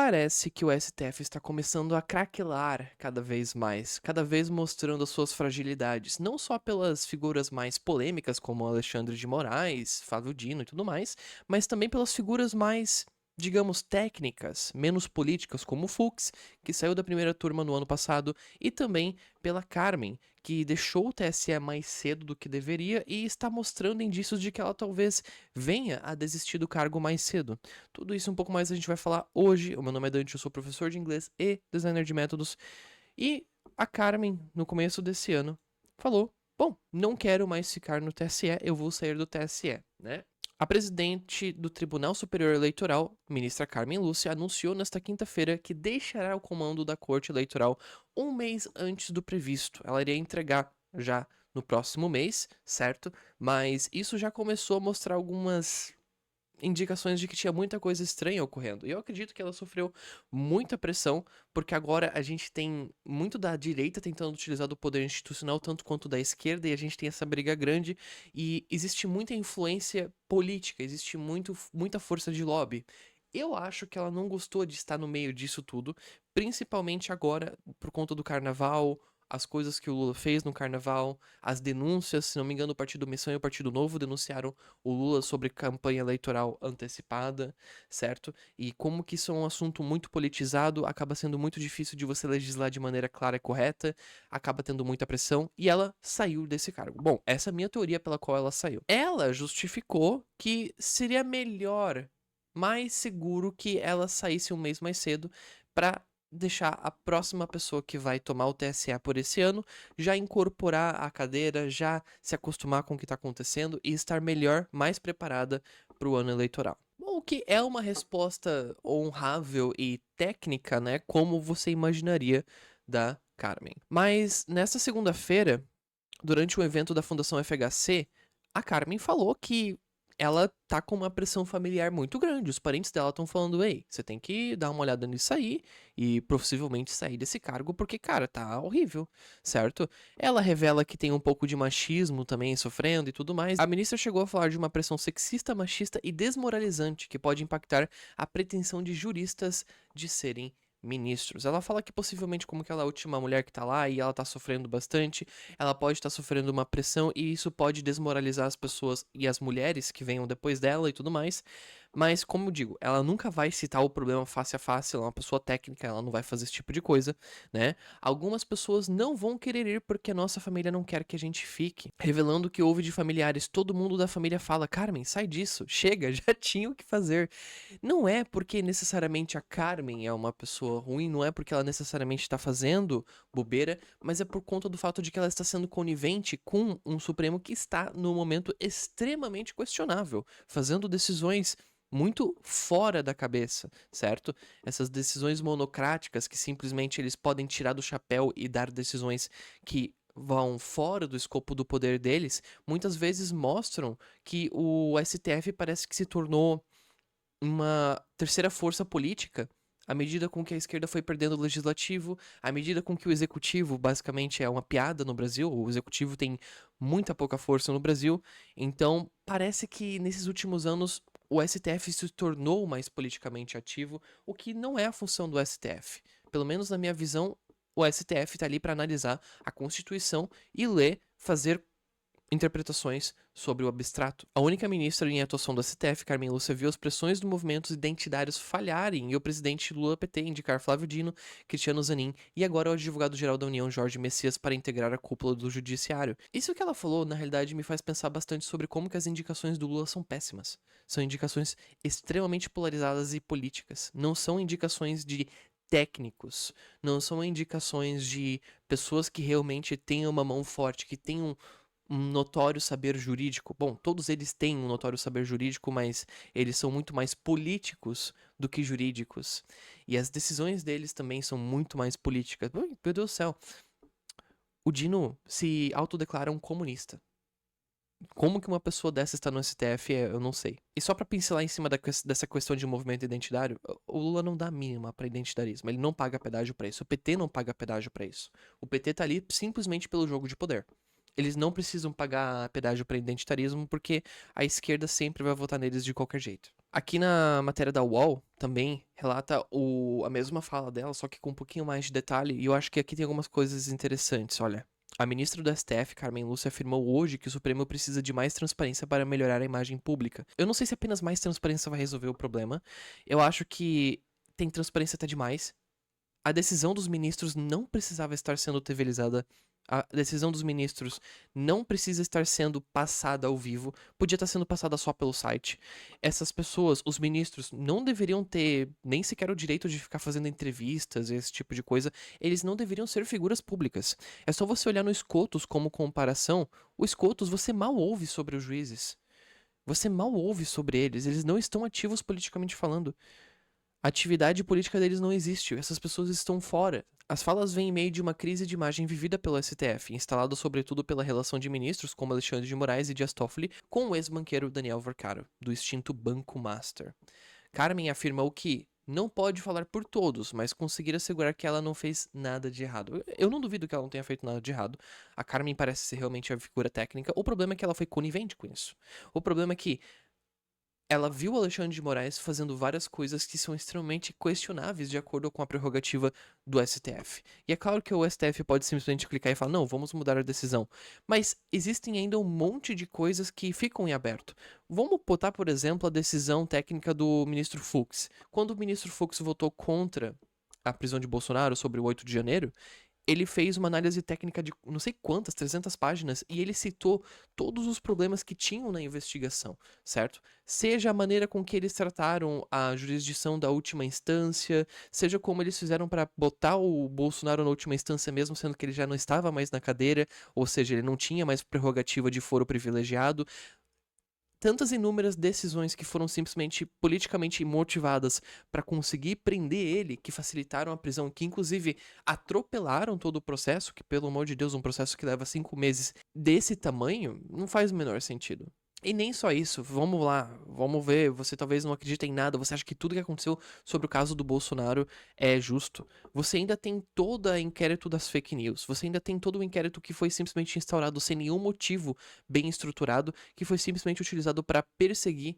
parece que o STF está começando a craquelar cada vez mais, cada vez mostrando as suas fragilidades, não só pelas figuras mais polêmicas como Alexandre de Moraes, Flávio Dino e tudo mais, mas também pelas figuras mais, digamos, técnicas, menos políticas, como o Fux, que saiu da primeira turma no ano passado, e também pela Carmen, que deixou o TSE mais cedo do que deveria e está mostrando indícios de que ela talvez venha a desistir do cargo mais cedo. Tudo isso e um pouco mais a gente vai falar hoje. O meu nome é Dante, eu sou professor de inglês e designer de métodos. E a Carmen, no começo desse ano, falou: bom, não quero mais ficar no TSE, eu vou sair do TSE, né? A presidente do Tribunal Superior Eleitoral, ministra Carmen Lúcia, anunciou nesta quinta-feira que deixará o comando da Corte Eleitoral um mês antes do previsto. Ela iria entregar já no próximo mês, certo? Mas isso já começou a mostrar algumas indicações de que tinha muita coisa estranha ocorrendo. E eu acredito que ela sofreu muita pressão, porque agora a gente tem muito da direita tentando utilizar do poder institucional, tanto quanto da esquerda, e a gente tem essa briga grande, e existe muita influência política, existe muita força de lobby. Eu acho que ela não gostou de estar no meio disso tudo, principalmente agora, por conta do carnaval, as coisas que o Lula fez no carnaval, as denúncias, se não me engano, o Partido Missão e o Partido Novo denunciaram o Lula sobre campanha eleitoral antecipada, certo? E como que isso é um assunto muito politizado, acaba sendo muito difícil de você legislar de maneira clara e correta, acaba tendo muita pressão, e ela saiu desse cargo. Bom, essa é a minha teoria pela qual ela saiu. Ela justificou que seria melhor, mais seguro que ela saísse um mês mais cedo para deixar a próxima pessoa que vai tomar o TSE por esse ano já incorporar a cadeira, já se acostumar com o que está acontecendo e estar melhor, mais preparada para o ano eleitoral. Bom, o que é uma resposta honrável e técnica, né, como você imaginaria da Carmen. Mas nessa segunda-feira, durante o evento da Fundação FHC, a Carmen falou que ela tá com uma pressão familiar muito grande. Os parentes dela estão falando: ei, você tem que dar uma olhada nisso aí e possivelmente sair desse cargo, porque, cara, tá horrível, certo? Ela revela que tem um pouco de machismo também sofrendo e tudo mais. A ministra chegou a falar de uma pressão sexista, machista e desmoralizante que pode impactar a pretensão de juristas de serem ministros. Ela fala que possivelmente, como que ela é a última mulher que tá lá e ela tá sofrendo bastante, ela pode estar sofrendo uma pressão e isso pode desmoralizar as pessoas e as mulheres que venham depois dela e tudo mais. Mas, como eu digo, ela nunca vai citar o problema face a face, ela é uma pessoa técnica, ela não vai fazer esse tipo de coisa, né? Algumas pessoas não vão querer ir porque a nossa família não quer que a gente fique. Revelando que houve de familiares, todo mundo da família fala: Carmen, sai disso, chega, já tinha o que fazer. Não é porque necessariamente a Carmen é uma pessoa ruim, não é porque ela necessariamente está fazendo bobeira, mas é por conta do fato de que ela está sendo conivente com um Supremo que está, no momento, extremamente questionável, fazendo decisões muito fora da cabeça, certo? Essas decisões monocráticas que simplesmente eles podem tirar do chapéu e dar decisões que vão fora do escopo do poder deles, muitas vezes mostram que o STF parece que se tornou uma terceira força política à medida com que a esquerda foi perdendo o legislativo, à medida com que o executivo basicamente é uma piada no Brasil, o executivo tem muita pouca força no Brasil, então parece que nesses últimos anos o STF se tornou mais politicamente ativo, o que não é a função do STF. Pelo menos na minha visão, o STF está ali para analisar a Constituição e ler, fazer interpretações sobre o abstrato. A única ministra em atuação do STF, Carmen Lúcia, viu as pressões dos movimentos identitários falharem e o presidente Lula PT indicar Flávio Dino, Cristiano Zanin e agora o advogado-geral da União, Jorge Messias, para integrar a cúpula do judiciário. Isso que ela falou, na realidade, me faz pensar bastante sobre como que as indicações do Lula são péssimas. São indicações extremamente polarizadas e políticas. Não são indicações de técnicos, não são indicações de pessoas que realmente têm uma mão forte, que têm um notório saber jurídico. Bom, todos eles têm um notório saber jurídico, mas eles são muito mais políticos do que jurídicos. E as decisões deles também são muito mais políticas. Ui, meu Deus do céu. O Dino se autodeclara um comunista. Como que uma pessoa dessa está no STF, eu não sei. E só pra pincelar em cima dessa questão de movimento identitário, o Lula não dá a mínima pra identitarismo. Ele não paga pedágio pra isso. O PT não paga pedágio pra isso. O PT tá ali simplesmente pelo jogo de poder. Eles não precisam pagar pedágio para identitarismo porque a esquerda sempre vai votar neles de qualquer jeito. Aqui na matéria da UOL também relata a mesma fala dela, só que com um pouquinho mais de detalhe, e eu acho que aqui tem algumas coisas interessantes, olha. A ministra do STF, Carmen Lúcia, afirmou hoje que o Supremo precisa de mais transparência para melhorar a imagem pública. Eu não sei se apenas mais transparência vai resolver o problema. Eu acho que tem transparência até demais. A decisão dos ministros não precisava estar sendo televisada. A decisão dos ministros não precisa estar sendo passada ao vivo. Podia estar sendo passada só pelo site. Essas pessoas, os ministros, não deveriam ter nem sequer o direito de ficar fazendo entrevistas, esse tipo de coisa. Eles não deveriam ser figuras públicas. É só você olhar no Scotus como comparação. O Scotus, você mal ouve sobre os juízes. Você mal ouve sobre eles. Eles não estão ativos politicamente falando. A atividade política deles não existe, essas pessoas estão fora. As falas vêm em meio de uma crise de imagem vivida pelo STF, instalada sobretudo pela relação de ministros como Alexandre de Moraes e Dias Toffoli com o ex-banqueiro Daniel Vercaro, do extinto Banco Master. Carmen afirmou que não pode falar por todos, mas conseguir assegurar que ela não fez nada de errado. Eu não duvido que ela não tenha feito nada de errado. A Carmen parece ser realmente a figura técnica. O problema é que ela foi conivente com isso. O problema é que ela viu o Alexandre de Moraes fazendo várias coisas que são extremamente questionáveis de acordo com a prerrogativa do STF. E é claro que o STF pode simplesmente clicar e falar, não, vamos mudar a decisão. Mas existem ainda um monte de coisas que ficam em aberto. Vamos botar, por exemplo, a decisão técnica do ministro Fux. Quando o ministro Fux votou contra a prisão de Bolsonaro sobre o 8 de janeiro, ele fez uma análise técnica de não sei quantas, 300 páginas, e ele citou todos os problemas que tinham na investigação, certo? Seja a maneira com que eles trataram a jurisdição da última instância, seja como eles fizeram para botar o Bolsonaro na última instância mesmo, sendo que ele já não estava mais na cadeira, ou seja, ele não tinha mais prerrogativa de foro privilegiado. Tantas inúmeras decisões que foram simplesmente politicamente motivadas para conseguir prender ele, que facilitaram a prisão, que inclusive atropelaram todo o processo, que pelo amor de Deus, um processo que leva 5 meses desse tamanho, não faz o menor sentido. E nem só isso, vamos lá, vamos ver, você talvez não acredite em nada, você acha que tudo que aconteceu sobre o caso do Bolsonaro é justo. Você ainda tem todo o inquérito das fake news, você ainda tem todo o inquérito que foi simplesmente instaurado sem nenhum motivo bem estruturado, que foi simplesmente utilizado para perseguir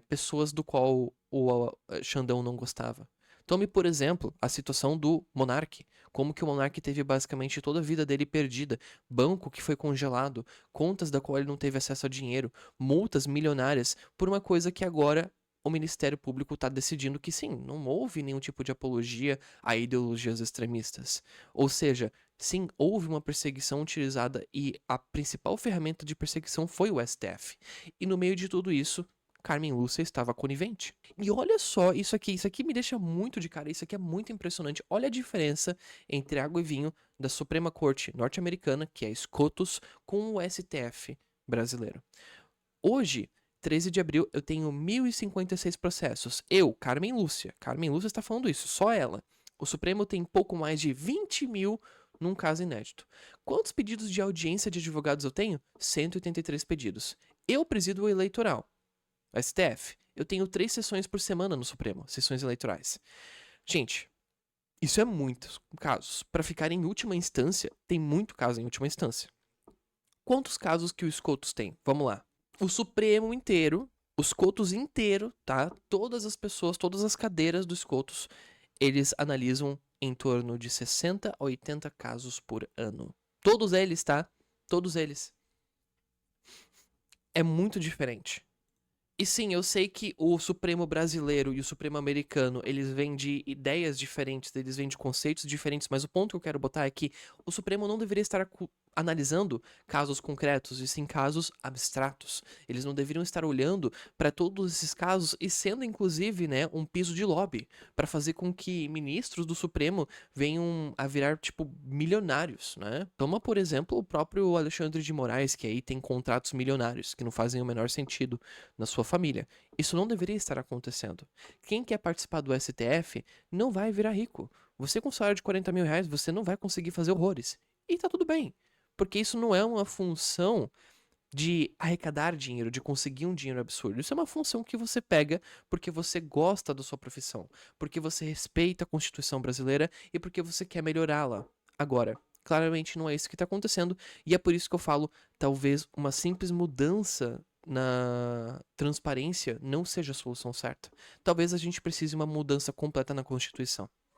pessoas do qual o Xandão não gostava. Tome, por exemplo, a situação do Monark. Como que o Monark teve basicamente toda a vida dele perdida. Banco que foi congelado, contas da qual ele não teve acesso a dinheiro, multas milionárias, por uma coisa que agora o Ministério Público está decidindo que sim, não houve nenhum tipo de apologia a ideologias extremistas. Ou seja, sim, houve uma perseguição utilizada e a principal ferramenta de perseguição foi o STF. E no meio de tudo isso, Carmen Lúcia estava conivente. E olha só, isso aqui me deixa muito de cara, isso aqui é muito impressionante. Olha a diferença entre água e vinho da Suprema Corte norte-americana, que é SCOTUS, com o STF brasileiro. Hoje, 13 de abril, eu tenho 1.056 processos. Carmen Lúcia está falando isso, só ela. O Supremo tem pouco mais de 20 mil num caso inédito. Quantos pedidos de audiência de advogados eu tenho? 183 pedidos. Eu presido o eleitoral. STF, eu tenho 3 sessões por semana no Supremo, sessões eleitorais. Gente, isso é muitos casos. Para ficar em última instância, tem muito caso em última instância. Quantos casos que o SCOTUS tem? Vamos lá. O Supremo inteiro, o SCOTUS inteiro, tá? Todas as pessoas, todas as cadeiras do SCOTUS, eles analisam em torno de 60 a 80 casos por ano. Todos eles, tá? Todos eles. É muito diferente. E sim, eu sei que o Supremo brasileiro e o Supremo americano, eles vêm de ideias diferentes, eles vêm de conceitos diferentes, mas o ponto que eu quero botar é que o Supremo não deveria estar analisando casos concretos, e sim casos abstratos. Eles não deveriam estar olhando para todos esses casos e sendo, inclusive, né, um piso de lobby para fazer com que ministros do Supremo venham a virar, tipo, milionários, né? Toma, por exemplo, o próprio Alexandre de Moraes, que aí tem contratos milionários, que não fazem o menor sentido na sua família. Isso não deveria estar acontecendo. Quem quer participar do STF não vai virar rico. Você com um salário de 40 mil reais, você não vai conseguir fazer horrores. E tá tudo bem. Porque isso não é uma função de arrecadar dinheiro, de conseguir um dinheiro absurdo. Isso é uma função que você pega porque você gosta da sua profissão, porque você respeita a Constituição brasileira e porque você quer melhorá-la. Agora, Claramente não é isso que está acontecendo, e é por isso que eu falo, talvez uma simples mudança na transparência não seja a solução certa. Talvez a gente precise uma mudança completa na Constituição.